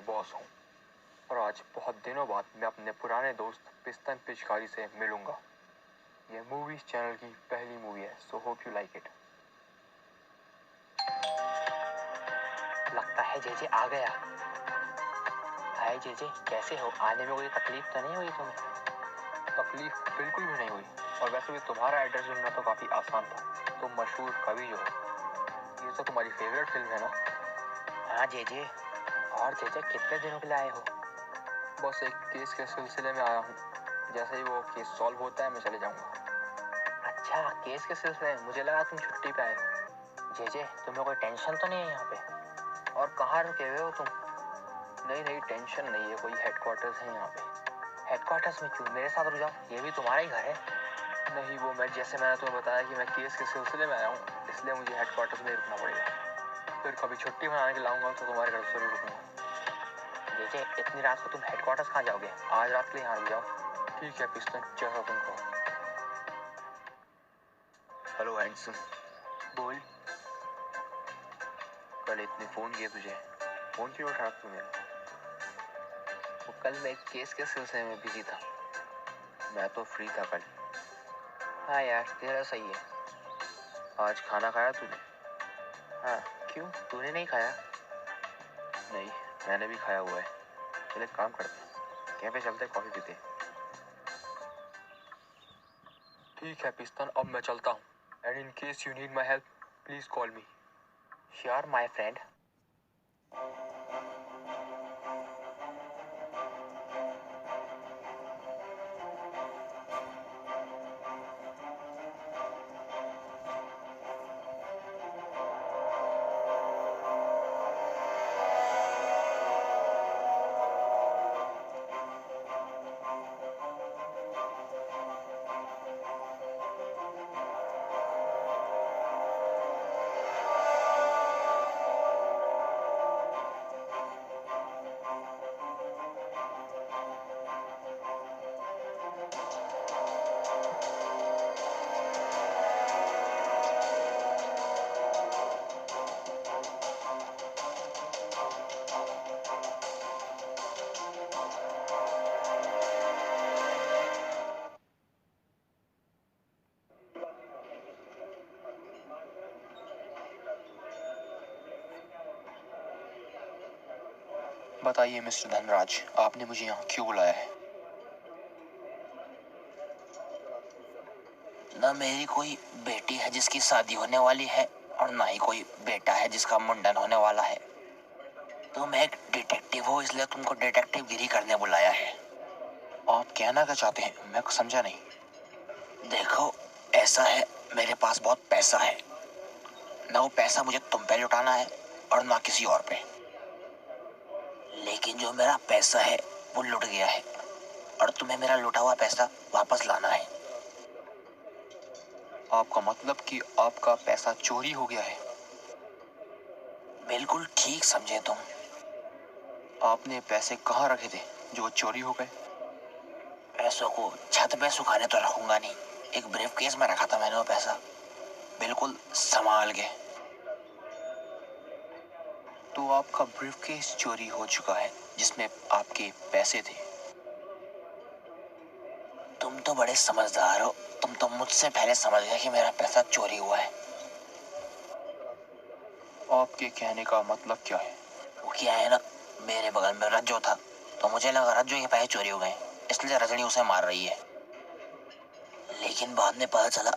Boss हूँ और आज बहुत दिनों बाद मैं अपने पुराने दोस्त पिस्तन पिचकारी से मिलूंगा। यह मूवीज चैनल की पहली मूवी है, so hope you like it. लगता है जेजे आ गया। हाय जेजे, कैसे हो? आने में कोई तकलीफ तो नहीं हुई तुम्हें? तकलीफ बिल्कुल भी नहीं हुई, और वैसे भी तुम्हारा एड्रेस ढूंढना तो काफ़ी आसान था। तुम मशहूर कवि जो हो, ये तो तुम्हारी फेवरेट फिल्म है ना? हाँ जेजे। और जेजे, कितने दिनों के लिए आए हो? बस एक केस के सिलसिले में आया हूँ। जैसे ही वो केस सॉल्व होता है मैं चले जाऊँगा। अच्छा, केस के सिलसिले में? मुझे लगा तुम छुट्टी पे आए हो। जेजे, तुम्हें कोई टेंशन तो नहीं है यहाँ पे? और कहाँ रुके हुए हो तुम? नहीं, टेंशन नहीं है, कोई हेडक्वार्टर्स है यहाँ पे। हेडक्वार्टर्स में क्यों? मेरे साथ रुक जाओ, ये भी तुम्हारा ही घर है। नहीं, वो मैंने तुम्हें बताया कि मैं केस के सिलसिले में आया हूँ, इसलिए मुझे हेडक्वार्टर्स में रुकना पड़ेगा। फिर कभी छुट्टी मनाने के लाऊंगा तो तुम्हारे घर जरूर रुकूंगा। जेजे, इतनी रात को तुम हेडक्वार्टर्स कहाँ जाओगे? आज रात के लिए यहाँ रुक जाओ। ठीक है पिस्तन, जैसा तुम कहो। Hello handsome. बोल। कल इतने फोन किए तुझे, फोन क्यों उठा तूने? वो कल मैं एक केस के सिलसिले में बिजी था, मैं तो फ्री था कल। हाँ यार, तेरा सही है। आज खाना खाया तूने? हाँ, क्यों? तूने नहीं खाया? नहीं, मैंने भी खाया हुआ है। चल एक काम करते हैं, कैफे चलते कॉफी पीते। ठीक है पिस्तन, अब मैं चलता हूँ। And in case you need my help, please call me. Sure my friend. बताइए मिस्टर धनराज, आपने मुझे यहाँ क्यों बुलाया है? ना मेरी कोई बेटी है जिसकी शादी होने वाली है, और ना ही कोई बेटा है जिसका मुंडन होने वाला है। तुम एक डिटेक्टिव हो, इसलिए तुमको डिटेक्टिव गिरी करने बुलाया है। आप कहना क्या चाहते हैं, मैं समझा नहीं। देखो, ऐसा है, मेरे पास बहुत पैसा है। ना वो पैसा मुझे तुम पे लुटाना है और ना किसी और पे। लेकिन जो मेरा पैसा है वो लुट गया है, और तुम्हें मेरा लुटा हुआ पैसा वापस लाना है। आपका मतलब कि आपका पैसा चोरी हो गया है? बिल्कुल ठीक समझे तुम। आपने पैसे कहाँ रखे थे जो चोरी हो गए? पैसों को छत पे सुखाने तो रखूंगा नहीं, एक ब्रीफ केस में रखा था मैंने वो पैसा, बिल्कुल संभाल के। तो आपका ब्रीफकेस चोरी हो चुका है जिसमें आपके पैसे थे। तुम तो बड़े समझदार हो, तुम तो मुझसे पहले समझ गए कि मेरा पैसा चोरी हुआ है। आपके कहने का मतलब क्या है? वो क्या है ना, मेरे बगल में रज्जो था, तो मुझे लगा रज्जो के पैसे चोरी हो गए, इसलिए रजनी उसे मार रही है। लेकिन बाद में पता चला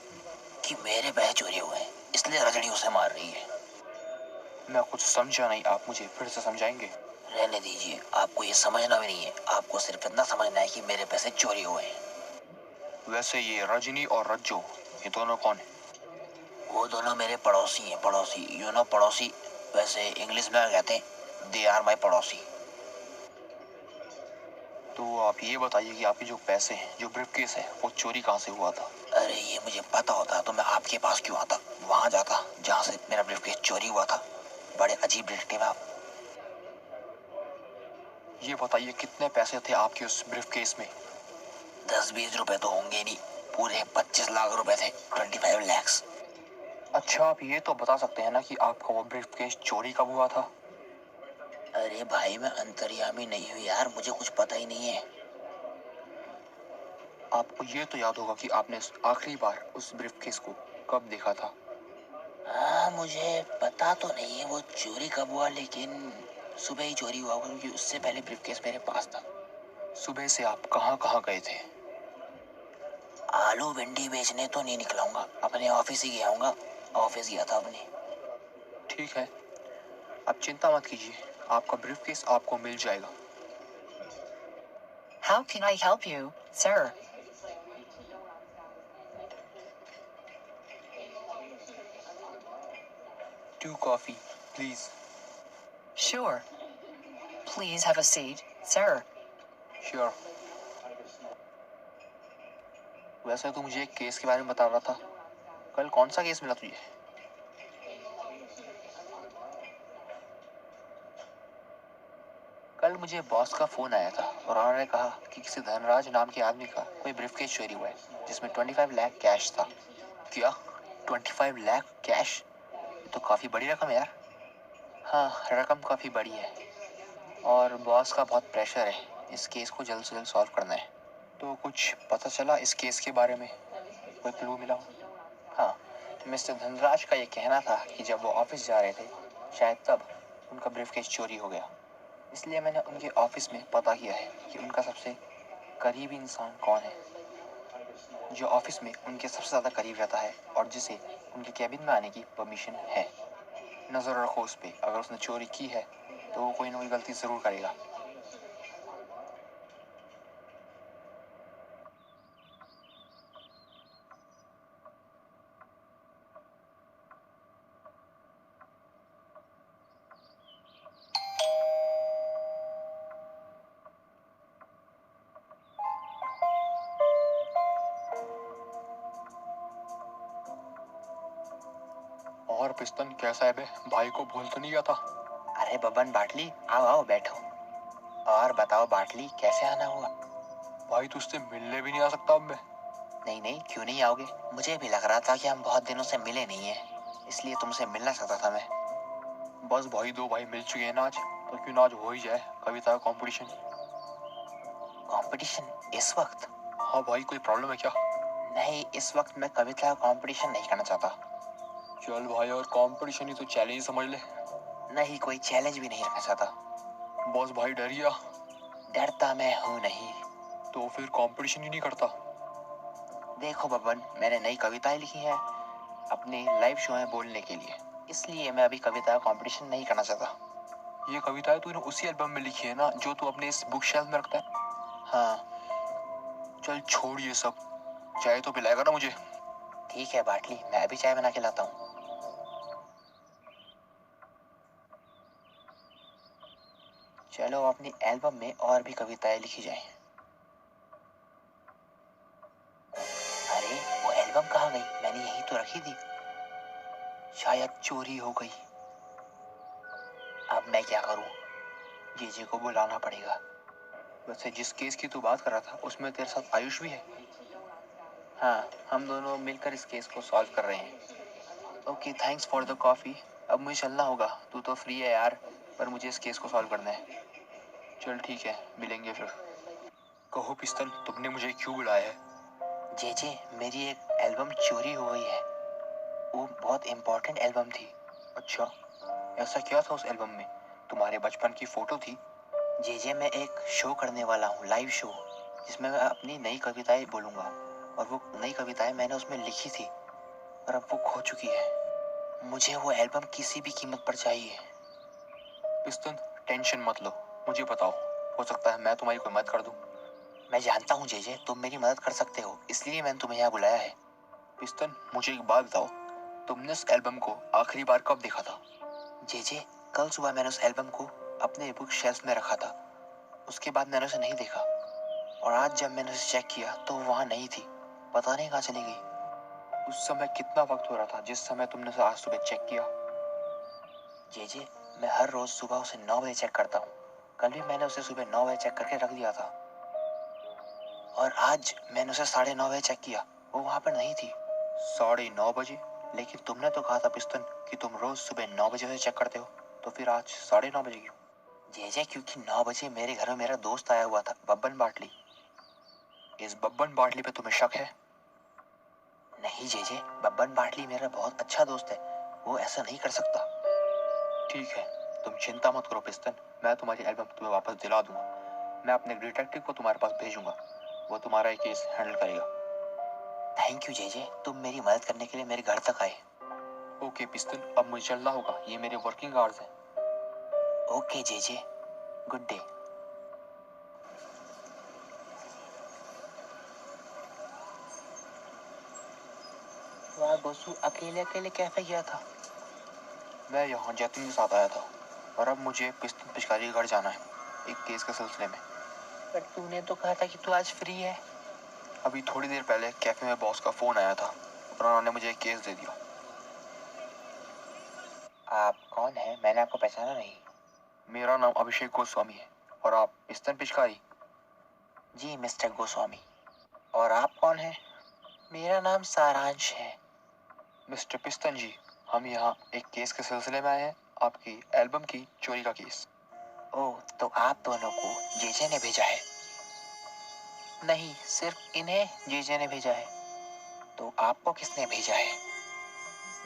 कि मेरे पैसे चोरी हुए हैं, इसलिए रजनी उसे मार रही है। मैं कुछ समझा नहीं, आप मुझे फिर से समझाएंगे? रहने दीजिए, आपको ये समझना भी नहीं है, आपको सिर्फ इतना समझना है कि मेरे पैसे चोरी हुए हैं। वैसे ये रजनी और रज्जो, ये दोनों कौन है? वो दोनों मेरे पड़ोसी हैं, पड़ोसी, यू नो पड़ोसी। वैसे इंग्लिश में कहते हैं दे आर माई पड़ोसी। तो आप ये बताइए कि आपके जो पैसे हैं, जो ब्रीफकेस है, वो चोरी कहाँ से हुआ था? अरे ये मुझे पता होता तो मैं आपके पास क्यों आता, वहां जाता जहाँ से मेरा ब्रीफकेस चोरी हुआ था। बड़े अजीब डिटेक्टिव आप। ये बताइए कितने पैसे थे आपके उस ब्रीफकेस में? 10-20 रुपए तो होंगे नहीं, पूरे 25 लाख रुपए थे, 25 लैक्स। अच्छा, आप ये तो बता सकते हैं ना कि आपका वो ब्रीफकेस चोरी कब हुआ था? अरे भाई मैं अंतर्यामी नहीं हूँ यार, मुझे कुछ पता ही नहीं है। आपको ये तो याद होगा कि आपने आखिरी बार उस ब्रीफकेस को कब देखा था? हाँ मुझे पता तो नहीं है वो चोरी कब हुआ, लेकिन सुबह ही चोरी हुआ होगा क्योंकि उससे पहले ब्रीफकेस मेरे पास था। सुबह से आप कहाँ कहाँ गए थे? आलू भिंडी बेचने तो नहीं निकलाऊंगा, अपने ऑफिस ही गया हूँगा। ऑफिस गया था अपने। ठीक है, आप चिंता मत कीजिए, आपका ब्रीफकेस आपको मिल जाएगा। How can I help you, sir? 2 coffee please. Sure. Please have a seat, sir. Sure. वैसे तो मुझे एक केस के बारे में बता रहा था, कल कौन सा केस मिला तुझे? कल मुझे बॉस का फोन आया था और उन्होंने कहा कि किसी धनराज नाम के आदमी का कोई ब्रीफकेस चोरी हुआ है जिसमें 25 लाख कैश था। क्या 25 लाख कैश? ये तो काफी बड़ी रकम है यार। हाँ, रकम काफी बड़ी है और बॉस का बहुत प्रेशर है, इस केस को जल्द से जल्द सॉल्व करना है। तो कुछ पता चला इस केस के बारे में? कोई क्लू मिला हो? हाँ, मिस्टर धनराज का ये कहना था कि जब वो ऑफिस जा रहे थे शायद तब उनका ब्रीफकेस चोरी हो गया। इसलिए मैंने उनके ऑफिस में पता किया है कि उनका सबसे करीबी इंसान कौन है, जो ऑफिस में उनके सबसे ज़्यादा करीब रहता है और जिसे उनके कैबिन में आने की परमिशन है। नज़र रखो उस पे, अगर उसने चोरी की है तो वो कोई ना कोई गलती ज़रूर करेगा। और पिस्तन कैसा है बे? भाई को भूल तो नहीं गया था? अरे बबन बाटली, आओ आओ बैठो। और बताओ बाटली, कैसे आना हुआ? भाई तुझसे मिलने भी नहीं आ सकता अब मैं? नहीं नहीं, क्यों नहीं आओगे? मुझे भी लग रहा था कि हम बहुत दिनों से मिले नहीं है, इसलिए तुमसे मिलना चाहता था मैं। बस भाई, 2 भाई मिल चुके हैं ना आज, तो क्यों ना आज हो ही जाए कविता का कंपटीशन। कंपटीशन इस वक्त? हाँ भाई, कोई प्रॉब्लम है क्या? नहीं, इस वक्त मैं कविता का कंपटीशन नहीं करना चाहता। चल भाई, और कंपटीशन ही तो चैलेंज समझ ले। नहीं, कोई चैलेंज भी नहीं रखना चाहता। बॉस भाई डर गया। डरता मैं हूँ नहीं। तो फिर कंपटीशन ही नहीं करता? देखो बबन, मैंने नई कविताएं लिखी हैं अपने लाइव शो में बोलने के लिए, इसलिए मैं अभी कविता का कंपटीशन नहीं करना चाहता। ये कविताएं तूने उसी एल्बम में लिखी है ना जो तू अपने इस बुक शेल्फ में रखता है? हाँ। चल छोड़ ये सब, चाय तो पिलाएगा ना मुझे? ठीक है बाटली, मैं अभी चाय बना के लाता हूँ। चलो अपनी एल्बम में और भी कविताएं लिखी जाएं। अरे वो एल्बम कहाँ गई? मैंने यही तो रखी थी। शायद चोरी हो गई। अब मैं क्या करूँ? जीजे को बुलाना पड़ेगा। वैसे जिस केस की तू बात कर रहा था उसमें तेरे साथ आयुष भी है? हाँ, हम दोनों मिलकर इस केस को सॉल्व कर रहे हैं। Okay, thanks for the coffee. अब मुझे चलना होगा, तू तो फ्री है यार, पर मुझे इस केस को सॉल्व करना है। चल ठीक है, मिलेंगे फिर। कहो पिस्तल, तुमने मुझे क्यों बुलाया है? जे मेरी एक एल्बम चोरी हो गई है। वो बहुत इम्पोर्टेंट एल्बम थी। अच्छा, ऐसा क्या था उस एल्बम में? तुम्हारे बचपन की फोटो थी? जे मैं एक शो करने वाला हूँ, लाइव शो, जिसमें मैं अपनी नई कविताएं बोलूँगा, और वो नई कविताएं मैंने उसमें लिखी थी, पर अब वो खो चुकी है। मुझे वो एल्बम किसी भी कीमत पर चाहिए। पिस्तल, टेंशन मत लो, मुझे बताओ, हो सकता है मैं तुम्हारी कोई मदद कर दूं। मैं जानता हूँ जे तुम मेरी मदद कर सकते हो, इसलिए मैंने तुम्हें यहाँ बुलाया है। पिस्तल, मुझे एक बात बताओ, तुमने इस एल्बम को आखिरी बार कब देखा था? जे कल सुबह मैंने उस एल्बम को अपने बुक शेल्फ में रखा था, उसके बाद मैंने उसे नहीं देखा, और आज जब मैंने उसे चेक किया तो वो वहाँ नहीं थी। पता नहीं कहाँ चली गई। उस समय कितना वक्त हो रहा था जिस समय तुमने उसे आज सुबह चेक किया? जे मैं हर रोज सुबह उसे 9 बजे चेक करता हूँ। कल भी मैंने उसे सुबह 9 बजे चेक करके रख दिया था, और आज मैंने उसे 9:30 बजे चेक किया, वो वहाँ पर नहीं थी। 9:30 बजे? लेकिन तुमने तो कहा था पिस्तन कि तुम रोज सुबह 9 बजे उसे चेक करते हो, तो फिर आज 9:30 बजे क्यों? जेजे, क्योंकि 9 बजे मेरे घर में मेरा दोस्त आया हुआ था, बब्बन बाटली। इस बब्बन बाटली पे तुम्हें शक है? नहीं जेजे, बब्बन बाटली मेरा बहुत अच्छा दोस्त है, वो ऐसा नहीं कर सकता। ठीक है, तुम चिंता मत करो पिस्टन, मैं तुम्हारी एल्बम तुम्हें वापस दिला दूंगा। मैं अपने डिटेक्टिव को तुम्हारे पास भेजूंगा, वो तुम्हारा ये केस हैंडल करेगा। थैंक यू जेजे, तुम मेरी मदद करने के लिए मेरे घर तक आए। ओके पिस्टन, अब मुझे चलना होगा, ये मेरे वर्किंग आवर्स हैं। Okay JJ, good day. वाह गोसू, अकेले अकेले कैफे गया था? मैं यहाँ जैतिन के साथ आया था और अब मुझे पिस्टन पिचकारी के घर जाना है, एक केस के सिलसिले में। पर तूने तो कहा था कि तू आज फ्री है। अभी थोड़ी देर पहले कैफे में बॉस का फोन आया था और उन्होंने मुझे एक केस दे दिया। आप कौन हैं? मैंने आपको पहचाना नहीं। मेरा नाम अभिषेक गोस्वामी है। और आप पिस्टन पिचकारी? जी मिस्टर गोस्वामी। और आप कौन हैं? मेरा नाम सारांश है। मिस्टर पिस्टन जी, हम यहाँ एक केस के सिलसिले में आए हैं, आपकी एल्बम की चोरी का केस। ओह, तो आप दोनों को जेजे ने भेजा है? नहीं, सिर्फ इन्हें जेजे ने भेजा है। तो आपको किसने भेजा है?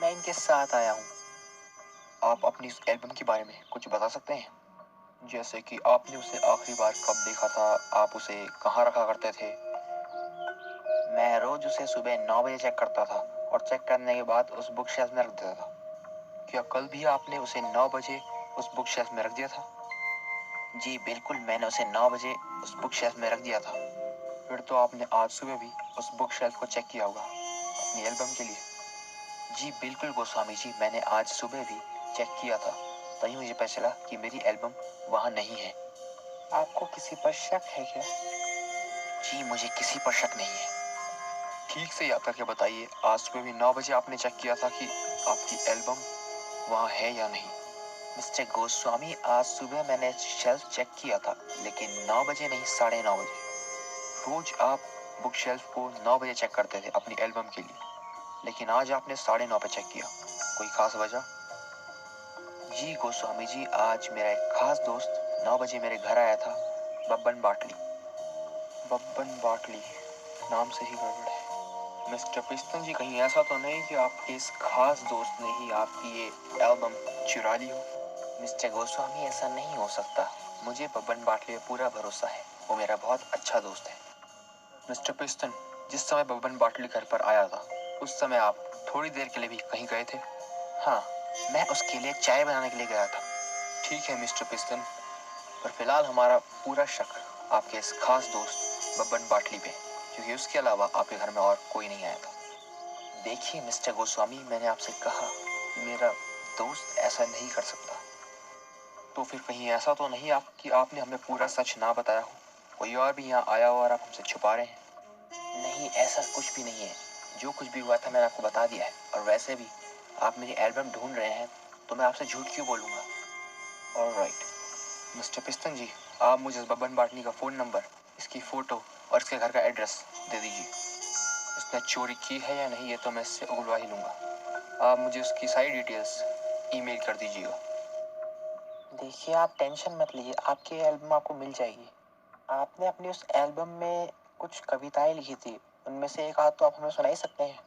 मैं इनके साथ आया हूँ। आप अपनी इस एल्बम के बारे में कुछ बता सकते हैं? जैसे कि आपने उसे आखिरी बार कब देखा था, आप उसे कहाँ रखा करते थे? मैं रोज उसे सुबह 9 बजे चेक करता था और चेक करने के बाद उस बुक शेल्फ में रख देता था। क्या कल भी आपने उसे 9 बजे उस बुक शेल्फ में रख दिया था? जी बिल्कुल, मैंने उसे 9 बजे उस बुक शेल्फ में रख दिया था। फिर तो आपने आज सुबह भी उस बुक शेल्फ को चेक किया होगा अपनी एल्बम के लिए। जी बिल्कुल गोस्वामी जी, मैंने आज सुबह भी चेक किया था, तभी मुझे पता चला कि मेरी एल्बम वहाँ नहीं है। आपको किसी पर शक है क्या? जी मुझे किसी पर शक नहीं है। ठीक से याद करके बताइए, आज सुबह भी 9 बजे आपने चेक किया था कि आपकी एल्बम वहाँ है या नहीं? मिस्टर गोस्वामी, आज सुबह मैंने शेल्फ चेक किया था, लेकिन 9 बजे नहीं, 9:30 बजे। रोज आप बुक शेल्फ को 9 बजे चेक करते थे अपनी एल्बम के लिए, लेकिन आज आपने 9:30 पे चेक किया, कोई खास वजह? जी गोस्वामी जी, आज मेरा एक खास दोस्त 9 बजे मेरे घर आया था, बब्बन बाटली। बब्बन बाटली, नाम से ही गड़बड़ है। मिस्टर पिस्टन जी, कहीं ऐसा तो नहीं कि आपके इस खास दोस्त ने ही आपकी ये एल्बम चुरा ली हो? मिस्टर गोस्वामी, ऐसा नहीं हो सकता। मुझे बब्बन बाटली पे पूरा भरोसा है, वो मेरा बहुत अच्छा दोस्त है। मिस्टर पिस्टन, जिस समय बब्बन बाटली घर पर आया था, उस समय आप थोड़ी देर के लिए भी कहीं गए थे? हाँ, मैं उसके लिए चाय बनाने के लिए गया था। ठीक है मिस्टर पिस्टन, पर फिलहाल हमारा पूरा शक आपके इस खास दोस्त बब्बन बाटली पे, क्योंकि उसके अलावा आपके घर में और कोई नहीं आया था। देखिए मिस्टर गोस्वामी, मैंने आपसे कहा कि मेरा दोस्त ऐसा नहीं कर सकता। तो फिर कहीं ऐसा तो नहीं कि आपने हमें पूरा सच ना बताया हो, कोई और भी यहाँ आया हो और आप हमसे छुपा रहे हैं? नहीं, ऐसा कुछ भी नहीं है। जो कुछ भी हुआ था मैंने आपको बता दिया है, और वैसे भी आप मेरी एल्बम ढूंढ रहे हैं, तो मैं आपसे झूठ क्यों बोलूँगा? ऑलराइट मिस्टर पिस्टन जी, आप मुझे इस बब्बन बाटली का फ़ोन नंबर, इसकी फ़ोटो और इसके घर का एड्रेस दे दीजिए। इसने चोरी की है या नहीं, ये तो मैं इससे उगलवा ही लूँगा। आप मुझे उसकी सारी डिटेल्स ईमेल कर दीजिएगा। देखिए, आप टेंशन मत लीजिए, आपकी एल्बम आपको मिल जाएगी। आपने अपनी उस एल्बम में कुछ कविताएं लिखी थी, उनमें से एक आध तो आप हमें सुना ही सकते हैं।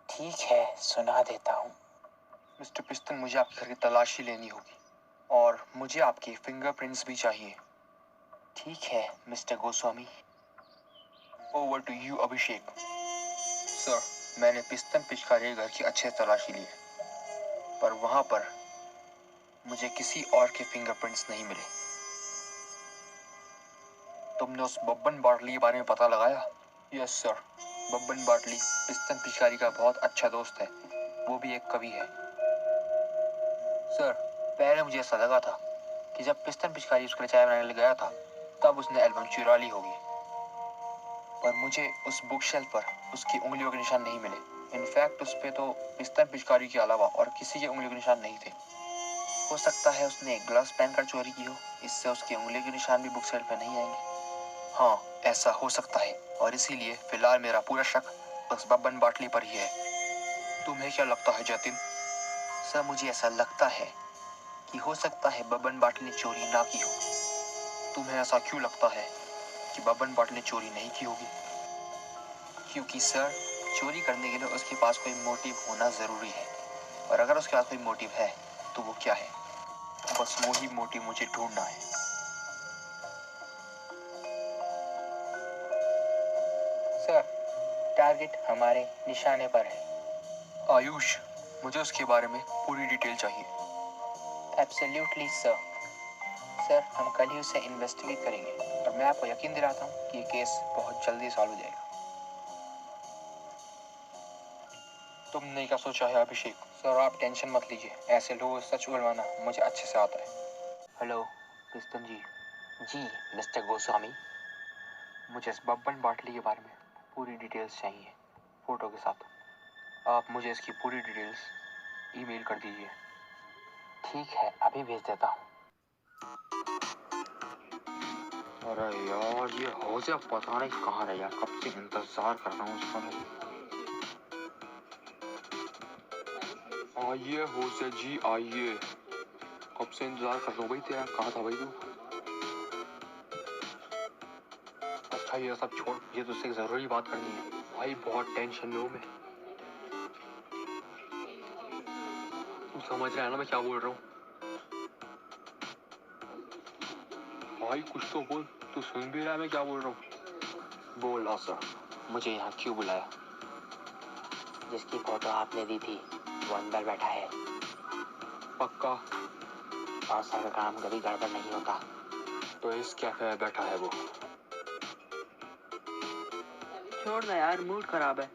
ठीक है, सुना देता हूँ। मिस्टर पिस्टन, मुझे आपके घर की तलाशी लेनी होगी और मुझे आपके फिंगरप्रिंट्स भी चाहिए। ठीक है mister Goswami. Over to you Abhishek. Sir, मैंने पिस्टन पिचकारी घर की अच्छे तलाशी ली है, पर वहां पर मुझे किसी और के फिंगरप्रिंट्स नहीं मिले। तुमने उस बब्बन बाटली के बारे में पता लगाया? यस सर, बब्बन बाटली पिस्टन पिचकारी का बहुत अच्छा दोस्त है, वो भी एक कवि है। सर, पहले मुझे ऐसा लगा था कि जब पिस्टन पिचकारी उसके लिए चाय बनाने के लिए गया था, तब उसने एल्बम चुरा ली होगी, पर मुझे उस बुक शेल्फ पर उसकी उंगलियों के निशान नहीं मिले। इनफैक्ट उस पे तो पिस्टन पिचकारी के अलावा और किसी के उंगलियों के निशान नहीं थे। हो सकता है उसने ग्लव्स पहनकर चोरी की हो, इससे उसकी उंगली के निशान भी बुक सेल पे नहीं आएंगे। हाँ, ऐसा हो सकता है, और इसीलिए फिलहाल मेरा पूरा शक उस बब्बन बाटली पर ही है। तुम्हें क्या लगता है जतिन? सर, मुझे ऐसा लगता है कि हो सकता है बबन बाट ने चोरी ना की हो। तुम्हें ऐसा क्यों लगता है कि बबन बाट ने चोरी नहीं की होगी? क्योंकि सर, चोरी करने के लिए उसके पास कोई मोटिव होना जरूरी है, और अगर उसके पास कोई मोटिव है तो वो क्या है? बस वही मोटिव मुझे ढूंढना है। सर, टारगेट हमारे निशाने पर है। आयुष, मुझे उसके बारे में पूरी डिटेल चाहिए। Absolutely sir. सर, हम कल ही उसे इन्वेस्टिगेट करेंगे, और मैं आपको यकीन दिलाता हूँ कि ये केस बहुत जल्दी सॉल्व हो जाएगा। तुमने क्या सोचा है अभिषेक? सर, आप टेंशन मत लीजिए, ऐसे लोगों से सच उगलवाना मुझे अच्छे से आता है। हेलो पिस्तन जी। जी मिस्टर गोस्वामी, मुझे इस बब्बन बाटली के बारे में पूरी डिटेल्स चाहिए, फोटो के साथ। आप मुझे इसकी पूरी डिटेल्स ईमेल कर दीजिए। ठीक है, अभी भेज देता हूँ। अरे यार, ये होशे पता नहीं कहाँ रह गया, कब से इंतजार कर रहा हूँ उसका मैं। आइए होशे जी, आइए। कब से इंतजार कर रहा हूँ भाई तेरा, कहाँ था भाई तू? अच्छा ये सब छोड़, ये तुझसे जरूरी बात करनी है भाई, बहुत टेंशन में हूँ मैं। तू समझ रहा है ना मैं क्या बोल रहा हूँ? भाई कुछ तो बोल, तू सुन भी रहा है मैं क्या बोल रहा हूँ? बोल आसर, मुझे यहाँ क्यों बुलाया? जिसकी फोटो आपने दी थी वो अंदर बैठा है। पक्का? आसर का काम कभी गड़बड़ नहीं होता। तो इस कैफे में बैठा है वो। छोड़ ना यार, मूड खराब है।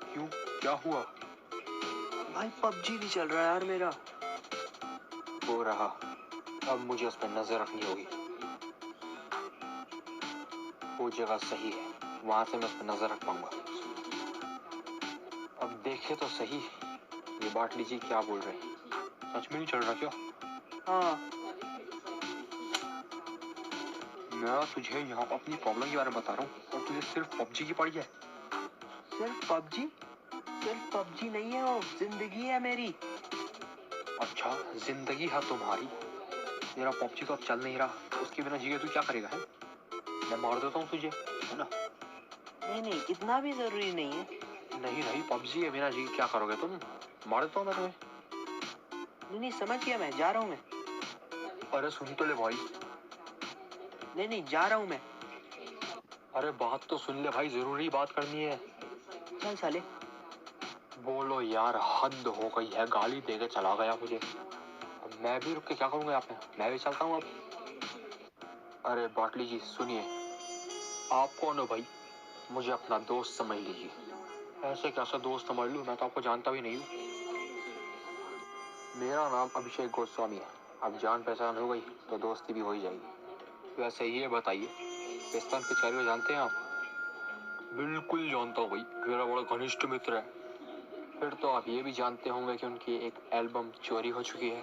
क्यों, क्या हुआ? भाई पबजी नहीं चल रहा यार मेरा। वो रहा, अब मुझे उस पर नजर रखनी होगी। वो जगह सही है, वहां से मैं उस पर नजर रख पाऊंगा। अब देखे तो सही, ये बाटली जी क्या बोल रहे हैं? सच में नहीं चल रहा क्या? हाँ। मैं तुझे यहाँ अपनी प्रॉब्लम के बारे में बता रहा हूँ और तुझे सिर्फ पबजी की पड़ी है। सिर्फ पबजी? सिर्फ पबजी नहीं है वो, जिंदगी है मेरी। अच्छा, जिंदगी है तुम्हारी? तेरा पबजी तो अब चल नहीं रहा, उसके बिना जिए तू क्या करेगा है? मैं मार देता हूँ तुझे, है ना? नहीं नहीं, इतना भी जरूरी नहीं है। नहीं नहीं, पबजी है, बिना जी क्या करोगे तुम? मार देता हूँ मैं तुम्हें। नहीं नहीं, समझ गया मैं, जा रहा हूँ मैं। अरे सुन तो ले भाई। नहीं नहीं, जा रहा हूँ मैं। अरे बात तो सुन ले भाई, जरूरी बात करनी है। चल साले। बोलो यार, हद हो गई है, गाली दे के चला गया मुझे। अब मैं भी रुक के क्या करूंगा यहाँ पे, मैं भी चलता हूँ अब। अरे बाटली जी सुनिए, आप कौन हो भाई? मुझे अपना दोस्त समझ लीजिए। ऐसे कैसा दोस्त समझ लूं, मैं तो आपको जानता भी नहीं हूँ। मेरा नाम अभिषेक गोस्वामी है, अब जान पहचान हो गई तो दोस्ती भी हो ही जाएगी। वैसे ये बताइए, पिस्तौल पिचकारी को जानते हैं आप? बिल्कुल जानता हूँ भाई, मेरा बड़ा घनिष्ठ मित्र है। फिर तो आप ये भी जानते होंगे कि उनकी एक एल्बम चोरी हो चुकी है।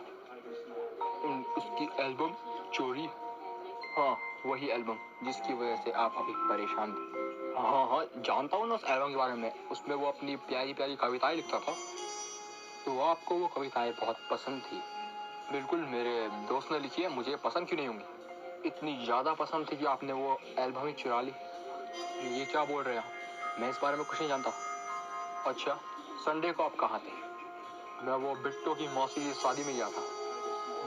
उसकी एल्बम चोरी? हाँ, वही एल्बम जिसकी वजह से आप अभी परेशान थे। हाँ हाँ, जानता हूँ ना उस एल्बम के बारे में, उसमें वो अपनी प्यारी प्यारी कविताएं लिखता था। तो आपको वो कविताएं बहुत पसंद थी? बिल्कुल, मेरे दोस्त ने लिखी है, मुझे पसंद क्यों नहीं होंगी? इतनी ज्यादा पसंद थी कि आपने वो एल्बम ही चुरा ली। ये क्या बोल रहे हैं आप? मैं इस बारे में कुछ नहीं जानता। अच्छा, संडे को आप कहाँ थे? मैं वो बिट्टो की मौसी की शादी में गया था।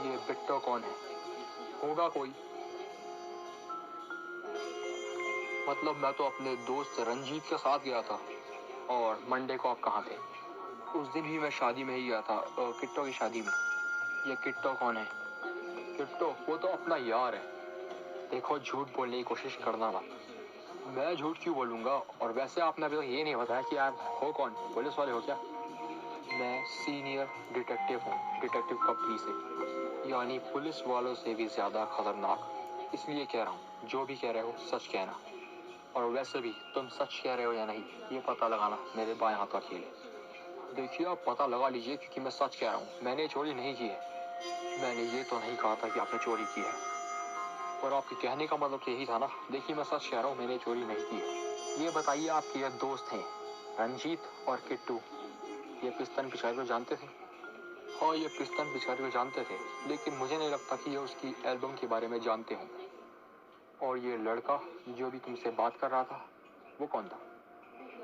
ये बिट्टो कौन है? होगा कोई। मतलब मैं तो अपने दोस्त रंजीत के साथ गया था। और मंडे को आप कहाँ थे? उस दिन भी मैं शादी में ही गया था, किट्टो की शादी में। ये किट्टो कौन है? किट्टो वो तो अपना यार है। देखो, झूठ बोलने की कोशिश करना मत। मैं झूठ क्यों बोलूंगा? और वैसे आपने अभी तक ये नहीं बताया कि आप हो कौन, पुलिस वाले हो क्या? मैं सीनियर डिटेक्टिव हूँ, डिटेक्टिव कंपनी से, यानी पुलिस वालों से भी ज्यादा खतरनाक। इसलिए कह रहा हूँ, जो भी कह रहे हो सच कहना। और वैसे भी तुम सच कह रहे हो या नहीं, ये पता लगाना मेरे बाएं हाथ का खेल है। देखिए, आप पता लगा लीजिए, क्योंकि मैं सच कह रहा हूँ, मैंने चोरी नहीं की है। मैंने ये तो नहीं कहा था कि आपने चोरी की है, और आपके कहने का मतलब तो यही था ना। देखिए, मैं सच कह रहा हूँ, मैंने चोरी नहीं की है। ये बताइए, आपके ये दोस्त हैं रंजीत और किट्टू, ये पिस्तन पिछाई को जानते थे? और ये पिस्टन पिचकारी को जानते थे, लेकिन मुझे नहीं लगता कि ये उसकी एल्बम के बारे में जानते हों। और ये लड़का जो भी तुमसे बात कर रहा था, वो कौन था?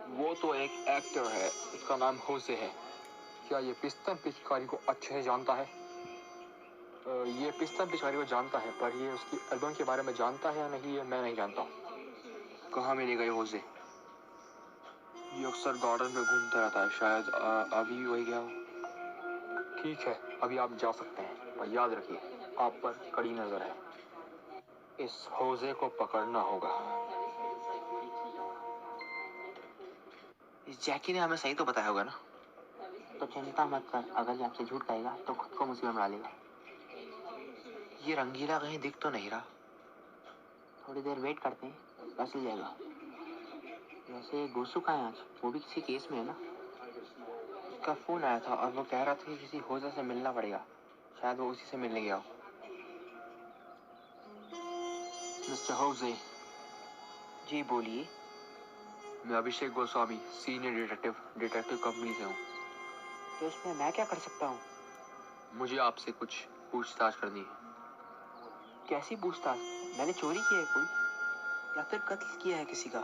वो तो एक एक्टर है, उसका नाम होसे है। क्या ये पिस्टन पिचकारी को अच्छे से जानता है? ये पिस्टन पिचकारी को जानता है, पर ये उसकी एल्बम के बारे में जानता है या नहीं, ये मैं नहीं जानता। कहाँ मिलेगा ये होसे? ये अक्सर गार्डन में घूमता रहता है, शायद अभी भी वही गया हो। ठीक है, अभी आप जा सकते हैं, पर याद रखिए, आप पर कड़ी नजर है। इस होजे को पकड़ना होगा। इस जैकी ने हमें सही तो बताया होगा ना? तो चिंता मत कर, अगर ये आपसे झूठ कहेगा तो खुद को मुसीबत में डालेगा। ये रंगीला कहीं दिख तो नहीं रहा। थोड़ी देर वेट करते हैं, पता चल जाएगा। वैसे गोसू कहाँ है आज? वो भी किसी केस में है ना? उसका फोन आया था और वो कह रहा था कि किसी होजा से मिलना पड़ेगा। शायद वो उसी से मिलने गया हो। मिस्टर होजे। जी बोलिए। मैं अभिषेक गोस्वामी, सीनियर डिटेक्टिव कंपनी से हूँ। तो इसमें मैं क्या कर सकता हूँ? मुझे आपसे कुछ पूछताछ करनी है। कैसी पूछताछ? मैंने चोरी की है कोई, या फिर कत्ल किया है किसी का?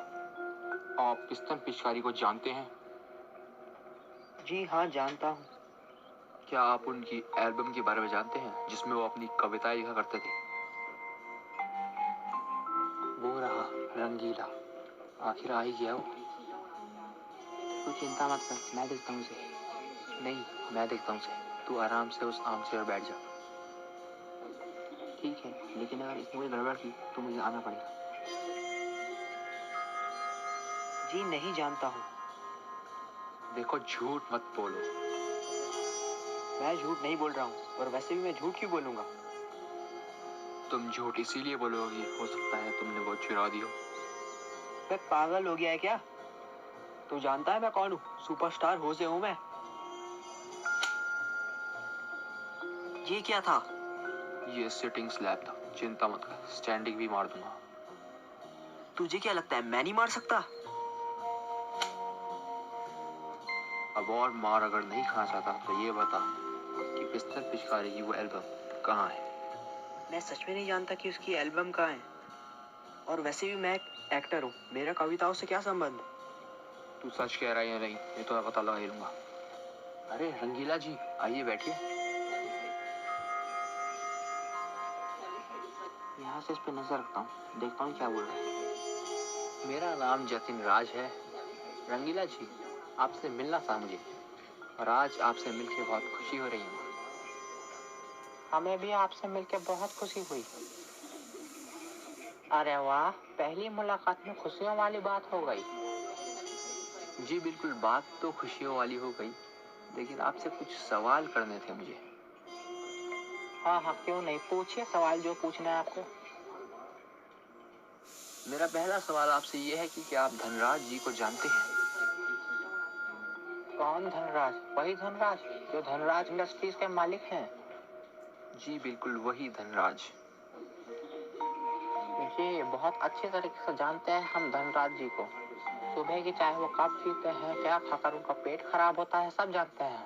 आप पिस्टन पिचकारी को जानते हैं? जी हाँ, जानता हूँ। क्या आप उनकी एल्बम के बारे में जानते हैं, जिसमें वो अपनी कविताएं लिखा करते थे? वो रहा रंगीला, आखिर आ ही गया वो। तू चिंता मत कर, मैं देखता हूँ उसे। नहीं, मैं देखता हूँ उसे। तू आराम से उस आम चेयर बैठ जा। ठीक है, लेकिन अगर इसने कोई गड़बड़ की तो मुझे आना पड़ेगा। जी नहीं जानता हूँ। देखो, झूठ मत बोलो। मैं झूठ नहीं बोल रहा हूँ, और वैसे भी मैं झूठ क्यों बोलूंगा? तुम झूठ इसीलिए बोलोगी, हो सकता है तुमने वो चुरा दी हो। मैं पागल हो गया है क्या? तू जानता है मैं कौन हूँ? सुपरस्टार होसे हूँ मैं। ये क्या था? ये सिटिंग स्लैब था, चिंता मत कर, स्टैंडिंग भी मार दूंगा। तुझे क्या लगता है मैं नहीं मार सकता? अब और मार अगर नहीं खाना चाहता तो ये बता कि पिस्टन पिचकारी की वो एल्बम कहाँ है? मैं सच में नहीं जानता कि उसकी एल्बम कहाँ है। और वैसे भी मैं एक एक्टर हूँ, मेरा कविताओं से क्या संबंध? तू सच कह रहा है या नहीं, ये तो मैं पता लगा ही लूंगा। अरे रंगीला जी, आइए बैठिए। यहाँ से इस पे नजर रखता हूँ, देखता हूँ क्या बोल रहा है। मेरा नाम जतिन राज है। रंगीला जी, आपसे मिलना था मुझे, और आज आपसे मिलके बहुत खुशी हो रही है। हमें भी आपसे मिलकर बहुत खुशी हुई। अरे वाह, पहली मुलाकात में खुशियों वाली बात हो गई। जी बिल्कुल, बात तो खुशियों वाली हो गई, लेकिन आपसे कुछ सवाल करने थे मुझे। हाँ हाँ, क्यों नहीं, पूछिए सवाल जो पूछना है आपको। मेरा पहला सवाल आपसे ये है कि क्या आप धनराज जी को जानते हैं? कौन धनराज? वही धनराज जो धनराज इंडस्ट्रीज के मालिक हैं। जी बिल्कुल, वही धनराज। जी बहुत अच्छे तरीके से जानते हैं हम धनराज जी को। सुबह की चाय वो कब पीते हैं, क्या खाकर उनका पेट खराब होता है, सब जानते हैं हम।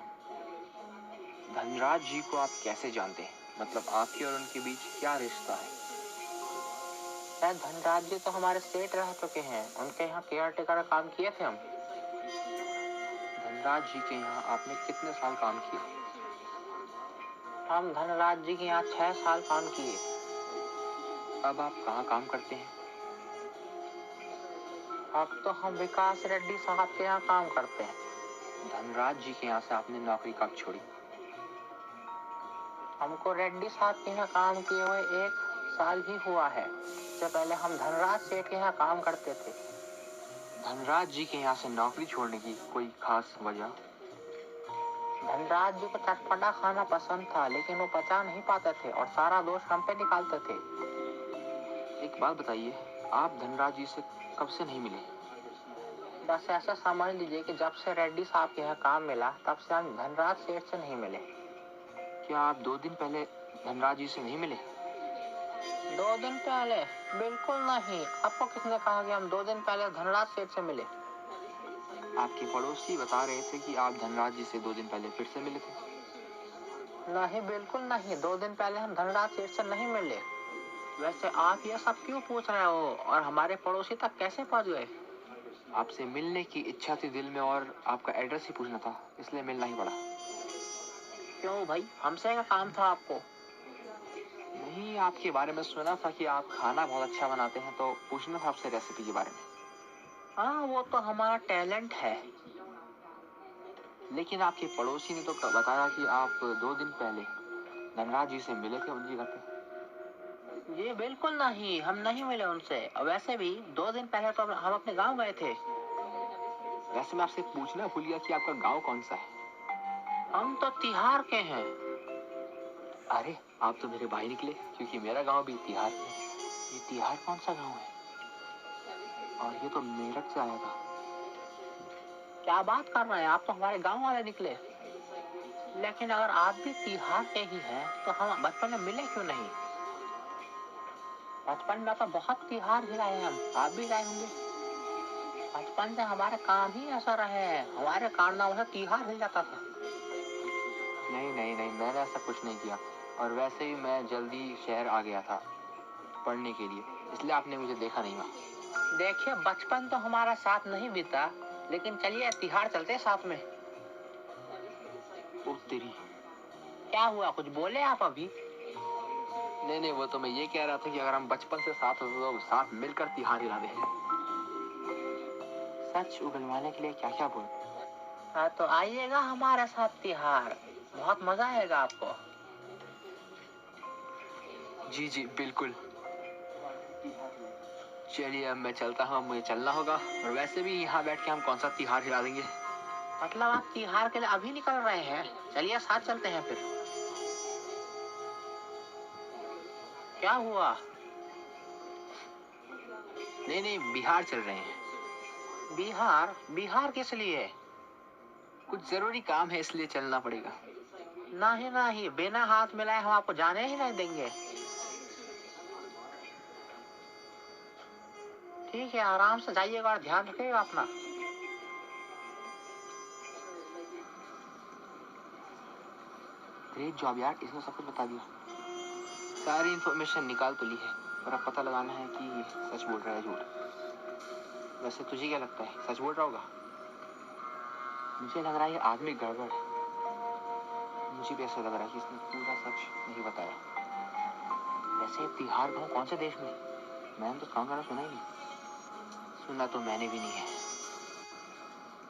धनराज जी को आप कैसे जानते हैं? मतलब आपके और उनके बीच क्या रिश्ता है? शायद धनराज जी तो हमारे सेठ रह चुके हैं, उनके यहाँ केयर टेकर का काम किए थे हम। धनराज जी के यहाँ आपने कितने साल काम किया? हम धनराज जी के यहाँ 6 साल काम किए। अब आप कहाँ काम करते हैं? अब तो हम विकास रेड्डी साहब के यहाँ काम करते हैं। धनराज जी के यहाँ से आपने नौकरी कब छोड़ी? हमको रेड्डी साहब के यहाँ काम किए हुए 1 साल ही हुआ है। इससे पहले हम धनराज सेठ के यहाँ काम करते थे। धनराज जी के यहाँ से नौकरी छोड़ने की कोई खास वजह? धनराज जी को चटपटा खाना पसंद था, लेकिन वो पचा नहीं पाते थे और सारा दोष हम पे निकालते थे। एक बात बताइए, आप धनराज जी से कब से नहीं मिले? बस ऐसा समझ लीजिए कि जब से रेड्डी साहब के यहाँ काम मिला तब से हम धनराज सेठ से नहीं मिले। क्या आप 2 दिन पहले धनराज जी से नहीं मिले? 2 दिन पहले? बिल्कुल नहीं। आपको किसने कहा कि हम 2 दिन पहले धनराज सेठ से मिले? आपके पड़ोसी बता रहे थे कि आप धनराज जी से 2 दिन पहले फिर से मिले थे। नहीं, बिल्कुल नहीं। 2 दिन पहले हम धनराज सेठ से नहीं मिले। वैसे आप ये सब क्यों पूछ रहे हो और हमारे पड़ोसी तक कैसे पहुंच गए? आपसे मिलने की इच्छा थी दिल में और आपका एड्रेस ही पूछना था, इसलिए मिलना ही पड़ा। क्यों भाई, हमसे क्या काम था आपको? नहीं, आपके बारे में सुना था कि आप खाना बहुत अच्छा बनाते हैं, तो पूछना था आपसे रेसिपी के बारे में। हाँ, वो तो हमारा टैलेंट है। लेकिन आपके पड़ोसी ने तो बताया कि आप 2 दिन पहले धनराज जी से मिले थे उनके घर पे। जी बिल्कुल नहीं, हम नहीं मिले उनसे। और वैसे भी 2 दिन पहले तो हम अपने गांव गए थे। वैसे मैं आपसे पूछना भूल गया कि आपका गांव कौन सा है? हम तो तिहाड़ के हैं। अरे, आप तो मेरे भाई निकले, क्योंकि मेरा गांव भी तिहाड़ है। ये तिहाड़ कौन सा गांव है? और ये तो मेरठ से आया था। क्या बात कर रहे हैं, आप तो हमारे गांव वाले निकले। लेकिन अगर आप भी तिहाड़ के ही हैं तो हम बचपन में मिले क्यों नहीं? बचपन में तो बहुत तिहाड़ हिलाए हम, आप भी गए होंगे। बचपन से हमारे काम ही ऐसा रहे हैं, हमारे कारनामों से तिहाड़ हिल जाता था। नहीं नहीं नहीं, मैंने ऐसा कुछ नहीं किया। और वैसे भी मैं जल्दी शहर आ गया था पढ़ने के लिए, इसलिए आपने मुझे देखा नहीं वहाँ। देखिए, बचपन तो हमारा साथ नहीं बीता, लेकिन चलिए तिहाड़ चलते साथ में। ओ तेरी। क्या हुआ, कुछ बोले आप अभी? नहीं नहीं, वो तो मैं ये कह रहा था कि अगर हम बचपन से साथ होते तो साथ मिलकर तिहाड़ हिला दे। सच उगलवाने के लिए क्या क्या बोल। हाँ, तो आइएगा हमारे साथ तिहाड़, बहुत मजा आएगा आपको। जी जी बिल्कुल। चलिए अब मैं चलता हूँ, मुझे चलना होगा। और वैसे भी यहाँ बैठ के हम कौन सा तिहाड़ हिला देंगे। मतलब आप तिहाड़ के लिए अभी निकल रहे हैं? चलिए साथ चलते हैं फिर। क्या हुआ? नहीं नहीं, बिहार चल रहे हैं। बिहार? बिहार किस लिए? कुछ जरूरी काम है, इसलिए चलना पड़ेगा। नहीं नहीं, बिना हाथ मिलाए हम आपको जाने ही नहीं देंगे। ठीक है, आराम से जाइएगा और ध्यान रखिएगा अपना। ग्रेट जॉब यार, इसने सब कुछ बता दिया। सारी इन्फॉर्मेशन निकाल तो ली है, और अब पता लगाना है कि सच बोल रहा है झूठ। वैसे तुझे क्या लगता है, सच बोल रहा होगा? मुझे लग रहा है ये आदमी गड़बड़ है। मुझे भी ऐसा लग रहा है कि इसने पूरा सच नहीं बताया। वैसे तिहाड़ गाँव कौन से देश में? मैंने तो काम करना सुना ही नहीं। सुना तो मैंने भी नहीं है।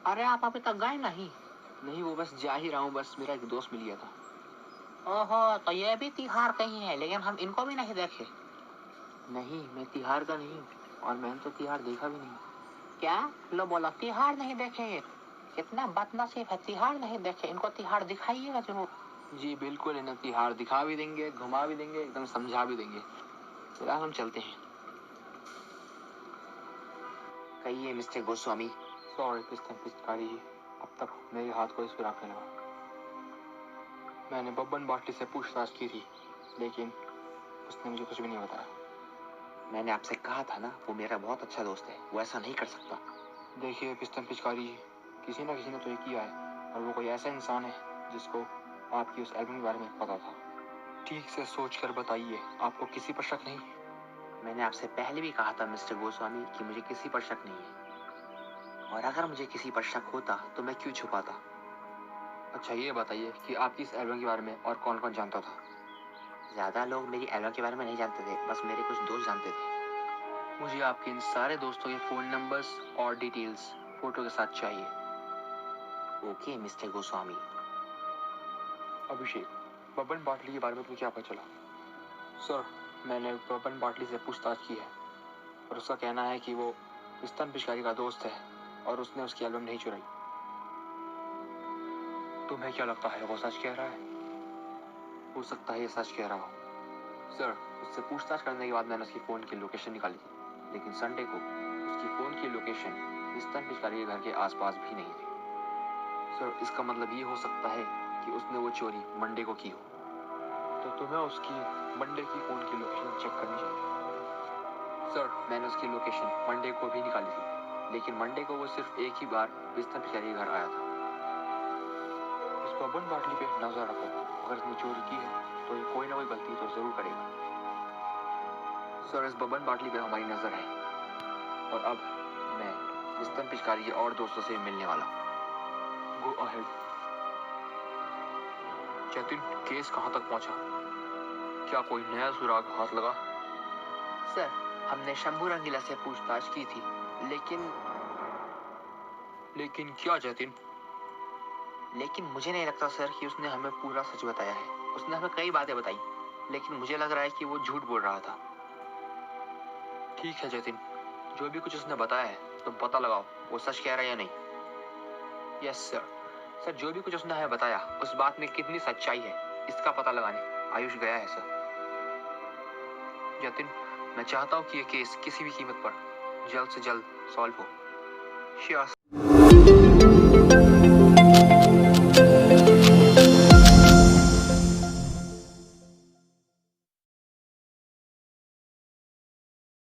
अरे आप अभी तक गए नहीं? नहीं, वो बस जा ही रहा हूँ, बस मेरा एक दोस्त मिल गया था। ओहो, तो ये भी तिहाड़ के ही है, लेकिन हम इनको भी नहीं देखे। नहीं, मैं तिहाड़ का नहीं हूँ, और मैंने तो तिहाड़ देखा भी नहीं। क्या? लो बोला तिहाड़ नहीं देखे? कितना बदनसीब है, तिहाड़ नहीं देखे। इनको तिहाड़ दिखाइएगा जरूर। जी बिल्कुल, इन्हें तिहाड़ दिखा भी देंगे, घुमा भी देंगे, एकदम समझा भी देंगे। फिलहाल हम चलते हैं। कहिए मिस्टर गोस्वामी। सॉरी पिचकारी जी, अब तक मेरे हाथ को इस पर रखने लगा। मैंने बब्बन बाटली से पूछताछ की थी, लेकिन उसने मुझे कुछ भी नहीं बताया। मैंने आपसे कहा था ना, वो मेरा बहुत अच्छा दोस्त है, वो ऐसा नहीं कर सकता। देखिए पिचकारी जी, किसी ना किसी ने तो ये किया है, और वो कोई ऐसा इंसान है जिसको आपकी उस एल्बम के बारे में पता था। ठीक से सोच कर बताइए, आपको किसी पर शक नहीं? मैंने आपसे पहले भी कहा था मिस्टर गोस्वामी कि मुझे किसी पर शक नहीं है, और अगर मुझे किसी पर शक होता तो मैं क्यों छुपाता। अच्छा ये बताइए कि आपकी इस एल्बम के बारे में और कौन कौन जानता था? ज्यादा लोग मेरी एल्बम के बारे में नहीं जानते थे, बस मेरे कुछ दोस्त जानते थे। मुझे आपके इन सारे दोस्तों के फ़ोन नंबर्स और डिटेल्स फोटो के साथ चाहिए। Okay mister Goswami. अभिषेक, बब्बन बाटली के बारे में तुम्हें क्या पता चला? सर, मैंने बब्बन बाटली से पूछताछ की है, और उसका कहना है कि वो स्तन पिचकारी का दोस्त है, और उसने उसकी एल्बम नहीं चुराई। तुम्हें क्या लगता है, वो सच कह रहा है? हो सकता है ये सच कह रहा हो। सर, उससे पूछताछ करने के बाद मैंने उसकी फ़ोन की लोकेशन निकाली थी, लेकिन संडे को उसकी फ़ोन की लोकेशन स्तन पिचकारी के घर के आसपास भी नहीं थी। सर, इसका मतलब ये हो सकता है कि उसने वो चोरी मंडे को की हो। तो तुम्हें उसकी मंडे की फ़ोन की लोकेशन चेक करनी चाहिए। सर, मैंने उसकी लोकेशन मंडे को भी निकाली थी, लेकिन मंडे को वो सिर्फ एक ही बार स्तन पिचकारी के घर आया था। उस बबन बाटली पे नजर रखो। अगर इसने चोरी की है तो ये कोई ना कोई गलती तो जरूर करेगा। सर, इस बबन बाटली पे हमारी नजर है और अब मैं स्तन पिचकारी के और दोस्तों से मिलने वाला हूँ। Go ahead. जतिन, केस कहाँ तक पहुंचा? क्या कोई नया सुराग हाथ लगा? सर, हमने शंभू रंगीला से पूछताछ की थी, लेकिन क्या जतिन? लेकिन मुझे नहीं लगता सर कि उसने हमें पूरा सच बताया है। उसने हमें कई बातें बताई, लेकिन मुझे लग रहा है कि वो झूठ बोल रहा था। ठीक है जतिन, जो भी कुछ उसने बताया है तुम पता लगाओ वो सच कह रहा है या नहीं। Yes sir. सर, जो भी कुछ उसने हमें बताया उस बात में कितनी सच्चाई है इसका पता लगाने आयुष गया है सर। जतिन, मैं चाहता हूँ कि ये केस किसी भी कीमत पर जल्द से जल्द सॉल्व हो। श्योर।